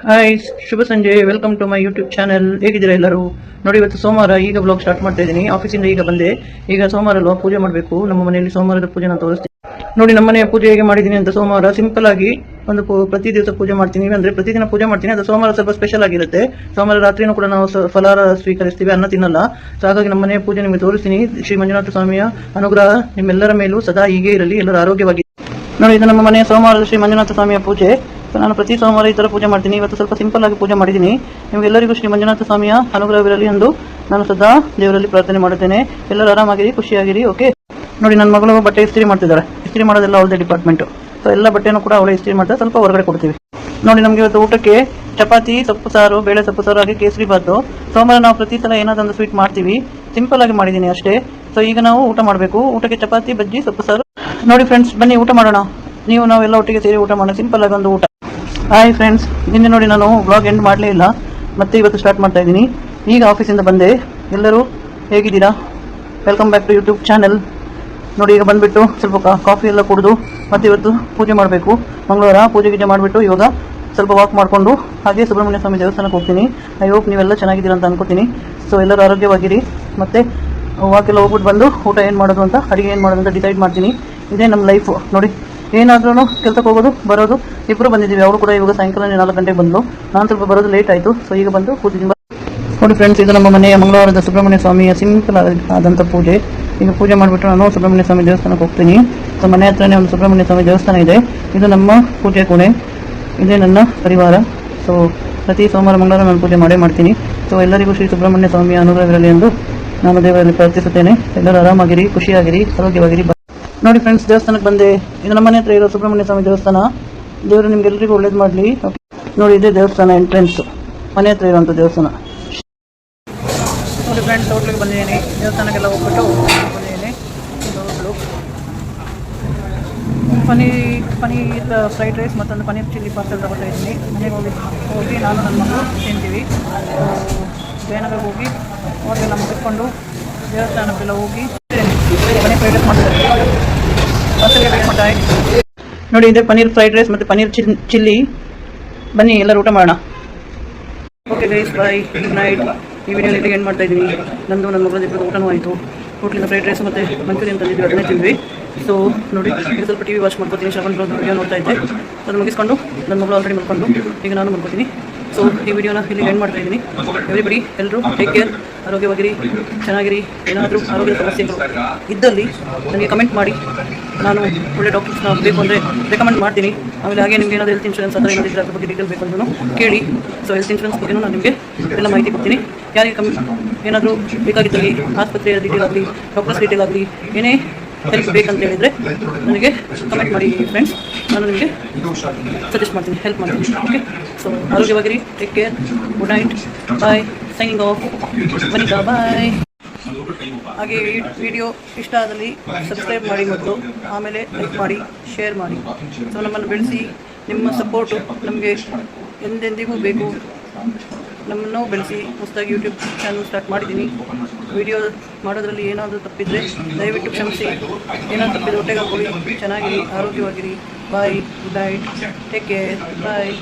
Hi, ಶುಭ ಸಂಜೆ. Welcome to my YouTube channel. ಹೇಗಿದ್ದೀರಾ ಎಲ್ಲರೂ? ನೋಡಿ, ಇವತ್ತು ಸೋಮವಾರ. ಈಗ ಬ್ಲಾಗ್ ಸ್ಟಾರ್ಟ್ ಮಾಡ್ತಾ ಇದ್ದೀನಿ. ಆಫೀಸಿಂದ ಈಗ ಬಂದೆ. ಈಗ ಸೋಮವಾರ ಅಲ್ವಾ, ಪೂಜೆ ಮಾಡಬೇಕು. ನಮ್ಮ ಮನೆಯಲ್ಲಿ ಸೋಮವಾರದ ಪೂಜೆ ನಾನು ತೋರಿಸ್ತೀನಿ. ನೋಡಿ, ನಮ್ಮ ಮನೆಯ ಪೂಜೆ ಹೇಗೆ ಮಾಡಿದ್ದೀನಿ ಅಂತ. ಸೋಮವಾರ ಸಿಂಪಲ್ ಆಗಿ ಒಂದು ಪ್ರತಿ ದಿವಸ ಪೂಜೆ ಮಾಡ್ತೀನಿ, ಅಂದ್ರೆ ಪ್ರತಿದಿನ ಪೂಜೆ ಮಾಡ್ತೀನಿ. ಅದು ಸೋಮವಾರ ಸ್ವಲ್ಪ ಸ್ಪೆಷಲ್ ಆಗಿರುತ್ತೆ. ಸೋಮವಾರ ರಾತ್ರಿನೂ ಕೂಡ ನಾವು ಫಲಾರ ಸ್ವೀಕರಿಸ್ತೀವಿ, ಅನ್ನ ತಿನ್ನಲ್ಲ. ಸೊ ಹಾಗಾಗಿ ನಮ್ಮ ಮನೆಯ ಪೂಜೆ ನಿಮಗೆ ತೋರಿಸ್ತೀನಿ. ಶ್ರೀ ಮಂಜುನಾಥ ಸ್ವಾಮಿಯ ಅನುಗ್ರಹ ನಿಮ್ಮೆಲ್ಲರ ಮೇಲೂ ಸದಾ ಹೀಗೆ ಇರಲಿ, ಎಲ್ಲರೂ ಆರೋಗ್ಯವಾಗಿ. ನೋಡಿ, ಇದು ನಮ್ಮ ಮನೆಯ ಸೋಮವಾರದ ಶ್ರೀ ಮಂಜುನಾಥ ಸ್ವಾಮಿಯ ಪೂಜೆ. ನಾನು ಪ್ರತಿ ಸೋಮವಾರ ಈ ಥರ ಪೂಜೆ ಮಾಡ್ತೀನಿ. ಇವತ್ತು ಸ್ವಲ್ಪ ಸಿಂಪಲ್ ಆಗಿ ಪೂಜೆ ಮಾಡಿದ್ದೀನಿ. ನಿಮಗೆಲ್ಲರಿಗೂ ಶ್ರೀ ಮಂಜುನಾಥ ಸ್ವಾಮಿಯ ಅನುಗ್ರಹವಿರಲಿ ಎಂದು ನಾನು ಸದಾ ದೇವರಲ್ಲಿ ಪ್ರಾರ್ಥನೆ ಮಾಡುತ್ತೇನೆ. ಎಲ್ಲರೂ ಆರಾಮಾಗಿರಿ, ಖುಷಿಯಾಗಿರಿ. ಓಕೆ. ನೋಡಿ, ನನ್ನ ಮಗಳು ಬಟ್ಟೆ ಇಸ್ತ್ರಿ ಮಾಡ್ತಿದ್ದಾಳೆ. ಇಸ್ತ್ರಿ ಮಾಡೋದೆಲ್ಲ ಅವಳದೇ ಡಿಪಾರ್ಟ್ಮೆಂಟು. ಸೊ ಎಲ್ಲ ಬಟ್ಟೆನೂ ಕೂಡ ಅವಳೇ ಇಸ್ತ್ರಿ ಮಾಡ್ತಾರೆ. ಸ್ವಲ್ಪ ಹೊರಗಡೆ ಕೊಡ್ತೀವಿ. ನೋಡಿ, ನಮಗೆ ಇವತ್ತು ಊಟಕ್ಕೆ ಚಪಾತಿ, ಸೊಪ್ಪು ಸಾರು, ಬೇಳೆ ಸೊಪ್ಪು ಸಾರು, ಹಾಗೆ ಕೇಸರಿ ಬಾತು. ಸೋಮವಾರ ನಾವು ಪ್ರತಿ ಸಲ ಏನಾದೊಂದು ಸ್ವೀಟ್ ಮಾಡ್ತೀವಿ. ಸಿಂಪಲ್ ಆಗಿ ಮಾಡಿದ್ದೀನಿ ಅಷ್ಟೇ. ಸೊ ಈಗ ನಾವು ಊಟ ಮಾಡಬೇಕು. ಊಟಕ್ಕೆ ಚಪಾತಿ, ಬಜ್ಜಿ, ಸೊಪ್ಪು ಸಾರು. ನೋಡಿ ಫ್ರೆಂಡ್ಸ್, ಬನ್ನಿ ಊಟ ಮಾಡೋಣ. ನಾವೆಲ್ಲ ಒಟ್ಟಿಗೆ ಸೇರಿ ಊಟ ಮಾಡೋಣ. ಸಿಂಪಲ್ ಆಗಿ ಒಂದು ಊಟ. ಹಾಯ್ ಫ್ರೆಂಡ್ಸ್, ನಿನ್ನೆ ನೋಡಿ ನಾನು ವ್ಲಾಗ್ ಎಂಡ್ ಮಾಡಲೇ ಇಲ್ಲ. ಮತ್ತೆ ಇವತ್ತು ಸ್ಟಾರ್ಟ್ ಮಾಡ್ತಾ ಇದ್ದೀನಿ. ಈಗ ಆಫೀಸಿಂದ ಬಂದೆ. ಎಲ್ಲರೂ ಹೇಗಿದ್ದೀರಾ? Welcome back to YouTube channel. ನೋಡಿ, ಈಗ ಬಂದುಬಿಟ್ಟು ಸ್ವಲ್ಪ ಕಾಫಿ ಎಲ್ಲ ಕುಡಿದು ಮತ್ತೆ ಇವತ್ತು ಪೂಜೆ ಮಾಡಬೇಕು. ಮಂಗಳವಾರ ಪೂಜೆ ಗೀಜೆ ಮಾಡಿಬಿಟ್ಟು ಇವಾಗ ಸ್ವಲ್ಪ ವಾಕ್ ಮಾಡಿಕೊಂಡು ಹಾಗೆ ಸುಬ್ರಹ್ಮಣ್ಯ ಸ್ವಾಮಿ ದೇವಸ್ಥಾನಕ್ಕೆ ಹೋಗ್ತೀನಿ. ಐ ಹೋಪ್ ನೀವೆಲ್ಲ ಚೆನ್ನಾಗಿದ್ದೀರಾ ಅಂತ ಅನ್ಕೋತೀನಿ. ಸೊ ಎಲ್ಲರೂ ಆರೋಗ್ಯವಾಗಿರಿ. ಮತ್ತು ವಾಕೆಲ್ಲ ಹೋಗ್ಬಿಟ್ಟು ಬಂದು ಊಟ ಏನು ಮಾಡೋದು ಅಂತ, ಅಡುಗೆ ಏನು ಮಾಡೋದು ಅಂತ ಡಿಸೈಡ್ ಮಾಡ್ತೀನಿ. ಇದೇ ನಮ್ಮ ಲೈಫು. ನೋಡಿ, ಏನಾದ್ರೂ ಕೆಲಸಕ್ಕೆ ಹೋಗೋದು ಬರೋದು. ಇಬ್ಬರು ಬಂದಿದ್ದೀವಿ. ಅವರು ಕೂಡ ಇವಾಗ ಸಾಯಂಕಾಲ 4 ಗಂಟೆಗೆ ಬಂದು, ನಾನು ಸ್ವಲ್ಪ ಬರೋದು ಲೇಟ್ ಆಯಿತು. ಸೊ ಈಗ ಬಂದು ಕೂತಿದ್ದೀನಿ. ನೋಡಿ ಫ್ರೆಂಡ್ಸ್, ಇದು ನಮ್ಮ ಮನೆಯ ಮಂಗಳವಾರದ ಸುಬ್ರಹ್ಮಣ್ಯ ಸ್ವಾಮಿಯ ಸಿಂಪಲ್ ಆದಂಥ ಪೂಜೆ. ಈಗ ಪೂಜೆ ಮಾಡಿಬಿಟ್ಟು ನಾನು ಸುಬ್ರಹ್ಮಣ್ಯ ಸ್ವಾಮಿ ದೇವಸ್ಥಾನಕ್ಕೆ ಹೋಗ್ತೀನಿ. ಸೊ ಮನೆ ಹತ್ರನೇ ಒಂದು ಸುಬ್ರಹ್ಮಣ್ಯ ಸ್ವಾಮಿ ದೇವಸ್ಥಾನ ಇದೆ. ಇದು ನಮ್ಮ ಪೂಜೆ ಕೋಣೆ. ಇದೇ ನನ್ನ ಪರಿವಾರ. ಸೊ ಪ್ರತಿ ಸೋಮವಾರ ಮಂಗಳವಾರ ನಾನು ಪೂಜೆ ಮಾಡ್ತೀನಿ. ಸೊ ಎಲ್ಲರಿಗೂ ಶ್ರೀ ಸುಬ್ರಹ್ಮಣ್ಯ ಸ್ವಾಮಿಯ ಅನುಗ್ರಹವಿರಲಿ ಎಂದು ನಾನು ದೇವರಲ್ಲಿ ಪ್ರಾರ್ಥಿಸುತ್ತೇನೆ. ಎಲ್ಲರೂ ಆರಾಮಾಗಿರಿ, ಖುಷಿಯಾಗಿರಿ, ಆರೋಗ್ಯವಾಗಿರಿ. ನೋಡಿ ಫ್ರೆಂಡ್ಸ್, ದೇವಸ್ಥಾನಕ್ಕೆ ಬಂದೆ. ಇದು ನಮ್ಮ ಮನೆ ಹತ್ರ ಇರೋ ಸುಬ್ರಹ್ಮಣ್ಯ ಸ್ವಾಮಿ ದೇವಸ್ಥಾನ. ದೇವರು ನಿಮ್ಗೆಲ್ಲರಿಗೂ ಒಳ್ಳೇದು ಮಾಡಲಿ. ನೋಡಿ, ಇದೇ ದೇವಸ್ಥಾನ ಎಂಟ್ರೆನ್ಸ್, ಮನೆ ಹತ್ರ ಇರುವಂಥ ದೇವಸ್ಥಾನ. ನೋಡಿ ಫ್ರೆಂಡ್ಸ್, ಹೋಟ್ಲಿಗೆ ಬಂದಿದ್ದೀನಿ. ದೇವಸ್ಥಾನಕ್ಕೆಲ್ಲ ಹೋಗ್ಬಿಟ್ಟು ಬಂದಿದ್ದೀನಿ. ಪನೀರ್ ಫ್ರೈಡ್ ರೈಸ್ ಮತ್ತೊಂದು ಪನೀರ್ ಚಿಲ್ಲಿ ಪಾರ್ಸೆಲ್ ತಗೊಳ್ತಾ ಇದ್ದೀನಿ. ಮನೆಗೆ ಹೋಗಿ ನಾನು ನನ್ನ ಮಗಳು ತಿಂತೀವಿ. ಜಯನಗರ್ಗೆ ಹೋಗಿ ಅವ್ರಿಗೆಲ್ಲ ಮುಗಿಸ್ಕೊಂಡು ದೇವಸ್ಥಾನಕ್ಕೆಲ್ಲ ಹೋಗಿ ಪನೀರ್ ಫ್ರೈಡ್ ರೈಸ್ ಮಾಡ್ತಾರೆ. ನೋಡಿ, ಇದೆ ಪನೀರ್ ಫ್ರೈಡ್ ರೈಸ್ ಮತ್ತು ಪನೀರ್ ಚಿಲ್ಲಿ. ಬನ್ನಿ ಎಲ್ಲರೂ ಊಟ ಮಾಡೋಣ. ಓಕೆ ಗೈಸ್, ಬಾಯ್, ಗುಡ್ ನೈಟ್. ಈ ವಿಡಿಯೋ ಇಲ್ಲಿ ಎಂಡ್ ಮಾಡ್ತಾ ಇದ್ದೀನಿ. ನನ್ನ ಮಗಳ ಇಬ್ಬರು ಊಟನೂ ಆಯಿತು. ಹೋಟ್ಲಿಂದ ಫ್ರೈಡ್ ರೈಸ್ ಮತ್ತು ಮಂಚೂರಿಯನ್ ತಂದಿದ್ವಿ, ಅದನ್ನೇ ತಿಂದ್ವಿ. ಸೊ ನೋಡಿ, ಈಗ ಸ್ವಲ್ಪ ಟಿ ವಿ ವಾಚ್ ಮಾಡ್ಕೊತೀನಿ. ಶಾಪನ್ ವಿಡಿಯೋ ನೋಡ್ತಾ ಇದ್ದೆ. ಅದನ್ನು ಮುಗಿಸ್ಕೊಂಡು ನನ್ನ ಮಗಳು ಆಲ್ರೆಡಿ ಮಾಡ್ಕೊಂಡು ಈಗ ನಾನು ಮಾಡ್ಕೊತೀನಿ. ಸೊ ಈ ವಿಡಿಯೋನ ಇಲ್ಲಿ ಎಂಡ್ ಮಾಡ್ತಾ ಇದ್ದೀನಿ. ಎವ್ರಿಬಡಿ, ಎಲ್ಲರೂ ಟೇಕ್ ಕೇರ್, ಆರೋಗ್ಯವಾಗಿರಿ, ಚೆನ್ನಾಗಿರಿ. ಏನಾದರೂ ಆರೋಗ್ಯದ ಸಮಸ್ಯೆಗಳು ಇದ್ದಲ್ಲಿ ನನಗೆ ಕಮೆಂಟ್ ಮಾಡಿ. ನಾನು ಒಳ್ಳೆ ಡಾಕ್ಟರ್ಸ್ನ ಬೇಕು ಅಂದರೆ ರೆಕಮೆಂಡ್ ಮಾಡ್ತೀನಿ. ಆಮೇಲೆ ಹಾಗೆ ನಿಮಗೆ ಏನಾದರೂ ಹೆಲ್ತ್ ಇನ್ಶೂರೆನ್ಸ್ ಅಥವಾ ಏನಾದರೂ ಅದ್ರ ಬಗ್ಗೆ ಡೀಟೇಲ್ ಬೇಕು ಅಂದ್ರೂ ಕೇಳಿ. ಸೊ ಹೆಲ್ತ್ ಇನ್ಶೂರೆನ್ಸ್ ಬಗ್ಗೆನೂ ನಾನು ನಿಮಗೆ ಎಲ್ಲ ಮಾಹಿತಿ ಕೊಡ್ತೀನಿ. ಯಾರಿಗೆ ಏನಾದರೂ ಬೇಕಾಗಿದ್ದಲ್ಲಿ, ಆಸ್ಪತ್ರೆಯ ಡೀಟೇಲ್ ಆಗಲಿ, ಡಾಕ್ಟರ್ಸ್ ಡೀಟೇಲ್ ಆಗಲಿ, ಏನೇ ಹೆಲ್ಪ್ ಬೇಕಂತ ಹೇಳಿದರೆ ನನಗೆ ಕಮೆಂಟ್ ಮಾಡಿ ಫ್ರೆಂಡ್ಸ್. ನಾನು ನಿಮಗೆ ಸಜೆಸ್ಟ್ ಮಾಡ್ತೀನಿ, ಹೆಲ್ಪ್ ಮಾಡ್ತೀನಿ. ಓಕೆ. ಸೊ ಆರೋಗ್ಯವಾಗಿರಿ, take care, good night, bye, signing off, Vanitha, bye. ಹಾಗೆ ಈ ವಿಡಿಯೋ ಇಷ್ಟ ಆದಲ್ಲಿ ಸಬ್ಸ್ಕ್ರೈಬ್ ಮಾಡಿ ಮತ್ತು ಆಮೇಲೆ ಲೈಕ್ ಮಾಡಿ, ಶೇರ್ ಮಾಡಿ. ಸೊ ನಮ್ಮನ್ನು ಬೆಳೆಸಿ. ನಿಮ್ಮ ಸಪೋರ್ಟು ನಮಗೆ ಎಂದೆಂದಿಗೂ ಬೇಕು. ನಮ್ಮನ್ನು ಬೆಳೆಸಿ. ಹೊಸದಾಗಿ ಯೂಟ್ಯೂಬ್ ಚಾನಲ್ ಸ್ಟಾರ್ಟ್ ಮಾಡಿದ್ದೀನಿ. ವಿಡಿಯೋ ಮಾಡೋದ್ರಲ್ಲಿ ಏನಾದರೂ ತಪ್ಪಿದರೆ ದಯವಿಟ್ಟು ಕ್ಷಮಿಸಿ. ಏನಾದರೂ ತಪ್ಪಿದ್ರೆ ಹೊಟ್ಟೆಗೆ ಹಾಕೊಳ್ಳಿ. ಚೆನ್ನಾಗಿರಿ, ಆರೋಗ್ಯವಾಗಿರಿ. ಬಾಯ್, ಗುಡ್ ನೈಟ್, ಟೇಕ್ ಕೇರ್, ಬಾಯ್.